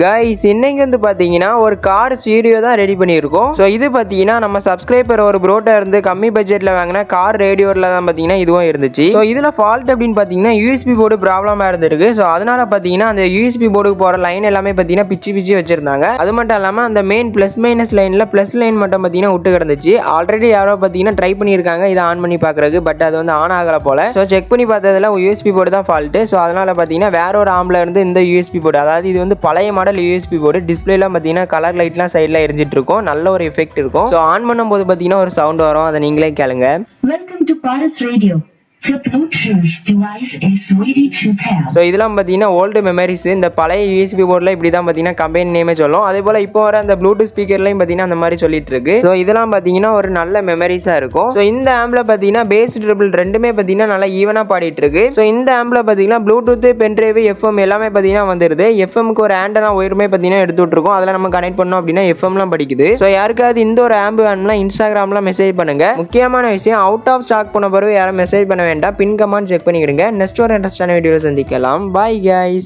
Guys இன்னைக்கு வந்து பாத்தீங்கன்னா ஒரு கார் ஸ்டீரியோ தான் ரெடி பண்ணியிருக்கோம். ஸோ இது பாத்தீங்கன்னா நம்ம சப்ஸ்கிரைபர் ஒரு ப்ரோட்டா இருந்து கம்மி பட்ஜெட்ல வாங்கின கார் ரேடியோல தான் பாத்தீங்கன்னா இதுவும் இருந்துச்சு. ஸோ இதுல ஃபால்ட் அப்படின்னு பாத்தீங்கன்னா யூஎஸ்பி போர்டு ப்ராப்ளமா இருந்திருக்கு. ஸோ அதனால பாத்தீங்கன்னா அந்த யூஎஸ்பி போர்டுக்கு போற லைன் எல்லாமே பாத்தீங்கன்னா பிச்சு பிச்சு வச்சிருந்தாங்க. அது மட்டும் இல்லாம அந்த மெயின் பிளஸ் மைனஸ் லைன்ல பிளஸ் லைன் மட்டும் பாத்தீங்கன்னா விட்டு கிடந்துச்சு. ஆல்ரெடி யாரோ பாத்தீங்கன்னா ட்ரை பண்ணியிருக்காங்க இதை ஆன் பண்ணி பாக்குறதுக்கு. பட் அது வந்து ஆன் ஆகல போல. ஸோ செக் பண்ணி பார்த்ததுல யூஎஸ்பி போர்டு தான் ஃபால்ட். ஸோ அதனால பாத்தீங்கன்னா வேற ஒரு ஆம்ல இருந்து இந்த யூஎஸ்பி போர்டு, அதாவது இது வந்து பழைய மாடல் யூஎஸ்பி போர்டு, டிஸ்பிளேலாம் பார்த்தீங்கன்னா கலர் லைட்லாம் சைடில் எரிஞ்சிட்டு இருக்கும். நல்ல ஒரு எஃபெக்ட் இருக்கும். ஸோ ஆன் பண்ணும்போது பார்த்தீங்கன்னா ஒரு சவுண்ட் வரும், அதை நீங்களே கேளுங்க. Welcome to Paris Radio. The Bluetooth device is ready to pair. So இதெல்லாம் பார்த்தீங்கன்னா ஓல்டு மெமரிஸ். இந்த பழைய யூஎஸ்பி போர்டில் இப்படி தான் பார்த்தீங்கன்னா கம்பெனி நேமே சொல்லும். அதே போல் இப்போ வர அந்த ப்ளூடூத் ஸ்பீக்கர்லையும் பார்த்தீங்கன்னா அந்த மாதிரி சொல்லிட்டு இருக்கு. ஸோ இதெல்லாம் பார்த்தீங்கன்னா ஒரு நல்ல மெமரிஸாக இருக்கும். ஸோ இந்த ஆம்பில் பார்த்தீங்கன்னா பேஸ் ட்ரிபிள் ரெண்டுமே பார்த்தீங்கன்னா நல்லா ஈவனாக பாடிட்டு இருக்கு. ஸோ இந்த ஆம்பில் பார்த்தீங்கன்னா ப்ளூடூத், பென்ட்ரைவ், எஃப்எம் எல்லாமே பார்த்தீங்கன்னா வந்துருது. எஃப்எம்க்கு ஒரு ஆண்டனா ஒயருமே பார்த்தீங்கன்னா எடுத்து விட்டுருக்கோம். அதில் நம்ம கனெக்ட் பண்ணோம் அப்படின்னா எஃப்எம்லாம் படிக்குது. ஸோ யாருக்காவது இந்த ஒரு ஆம்பு வேணும்னா இன்ஸ்டாகிராமில் மெசேஜ் பண்ணுங்க. முக்கியமான விஷயம், அவுட் ஆஃப் ஸ்டாக் போன பிறகு யாரும் மெசேஜ் பண்ண வேண்டாம். பின் கமெண்ட் செக் பண்ணிக்கிடுங்க. நெக்ஸ்ட் ஒரு இன்ட்ரெஸ்டான வீடியோவில் சந்திக்கலாம். Bye guys.